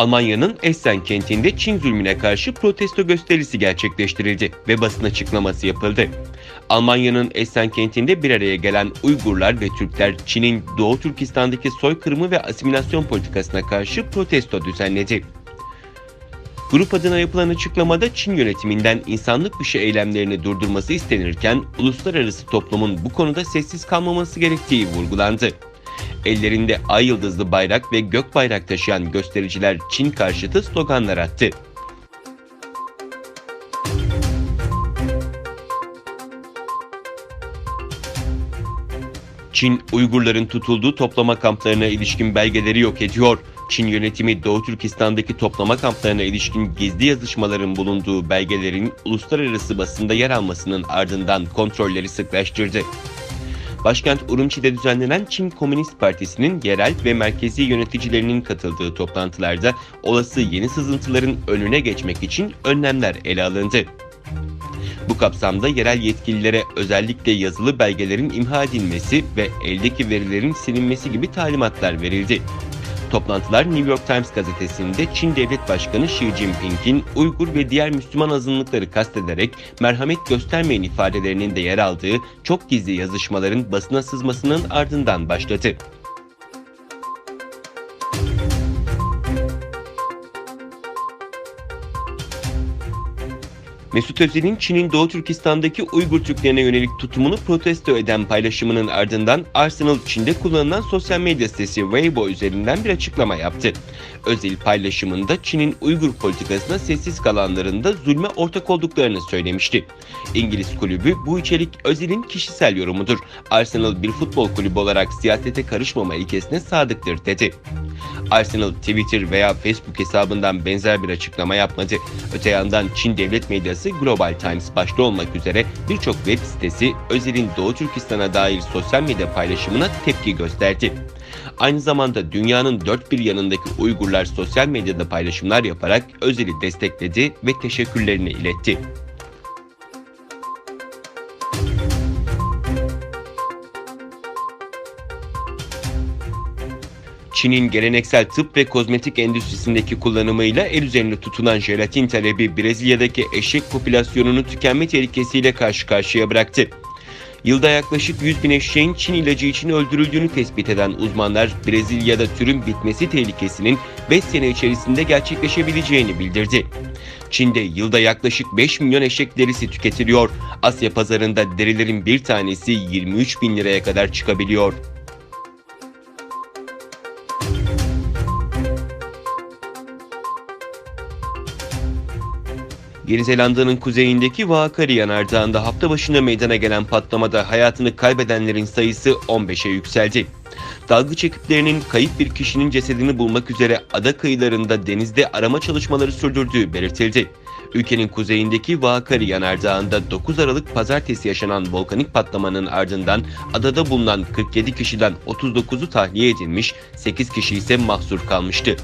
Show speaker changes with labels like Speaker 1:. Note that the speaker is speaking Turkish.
Speaker 1: Almanya'nın Essen kentinde Çin zulmüne karşı protesto gösterisi gerçekleştirildi ve basın açıklaması yapıldı. Almanya'nın Essen kentinde bir araya gelen Uygurlar ve Türkler, Çin'in Doğu Türkistan'daki soykırımı ve asimilasyon politikasına karşı protesto düzenledi. Grup adına yapılan açıklamada Çin yönetiminden insanlık dışı eylemlerini durdurması istenirken, uluslararası toplumun bu konuda sessiz kalmaması gerektiği vurgulandı. Ellerinde ay yıldızlı bayrak ve gök bayrak taşıyan göstericiler Çin karşıtı sloganlar attı. Çin, Uygurların tutulduğu toplama kamplarına ilişkin belgeleri yok ediyor. Çin yönetimi Doğu Türkistan'daki toplama kamplarına ilişkin gizli yazışmaların bulunduğu belgelerin uluslararası basında yer almasının ardından kontrolleri sıklaştırdı. Başkent Urumçi'de düzenlenen Çin Komünist Partisi'nin yerel ve merkezi yöneticilerinin katıldığı toplantılarda olası yeni sızıntıların önüne geçmek için önlemler ele alındı. Bu kapsamda yerel yetkililere özellikle yazılı belgelerin imha edilmesi ve eldeki verilerin silinmesi gibi talimatlar verildi. Toplantılar New York Times gazetesinde Çin Devlet Başkanı Xi Jinping'in Uygur ve diğer Müslüman azınlıkları kastederek merhamet göstermeyin ifadelerinin de yer aldığı çok gizli yazışmaların basına sızmasının ardından başladı. Mesut Özil'in Çin'in Doğu Türkistan'daki Uygur Türklerine yönelik tutumunu protesto eden paylaşımının ardından Arsenal, Çin'de kullanılan sosyal medya sitesi Weibo üzerinden bir açıklama yaptı. Özil paylaşımında Çin'in Uygur politikasına sessiz kalanların da zulme ortak olduklarını söylemişti. İngiliz kulübü bu içerik Özil'in kişisel yorumudur. Arsenal bir futbol kulübü olarak siyasete karışmama ilkesine sadıktır dedi. Arsenal Twitter veya Facebook hesabından benzer bir açıklama yapmadı. Öte yandan Çin devlet medyası Global Times başta olmak üzere birçok web sitesi Özil'in Doğu Türkistan'a dair sosyal medya paylaşımına tepki gösterdi. Aynı zamanda dünyanın dört bir yanındaki Uygurlar sosyal medyada paylaşımlar yaparak Özil'i destekledi ve teşekkürlerini iletti. Çin'in geleneksel tıp ve kozmetik endüstrisindeki kullanımıyla el üzerinde tutulan jelatin talebi Brezilya'daki eşek popülasyonunu tükenme tehlikesiyle karşı karşıya bıraktı. Yılda yaklaşık 100 bin eşeğin Çin ilacı için öldürüldüğünü tespit eden uzmanlar, Brezilya'da türün bitmesi tehlikesinin 5 sene içerisinde gerçekleşebileceğini bildirdi. Çin'de yılda yaklaşık 5 milyon eşek derisi tüketiliyor. Asya pazarında derilerin bir tanesi 23 bin liraya kadar çıkabiliyor. Yeni Zelanda'nın kuzeyindeki Vaakari yanardağında hafta başında meydana gelen patlamada hayatını kaybedenlerin sayısı 15'e yükseldi. Dalgıç ekiplerinin kayıp bir kişinin cesedini bulmak üzere ada kıyılarında denizde arama çalışmaları sürdürdüğü belirtildi. Ülkenin kuzeyindeki Vaakari yanardağında 9 Aralık pazartesi yaşanan volkanik patlamanın ardından adada bulunan 47 kişiden 39'u tahliye edilmiş, 8 kişi ise mahsur kalmıştı.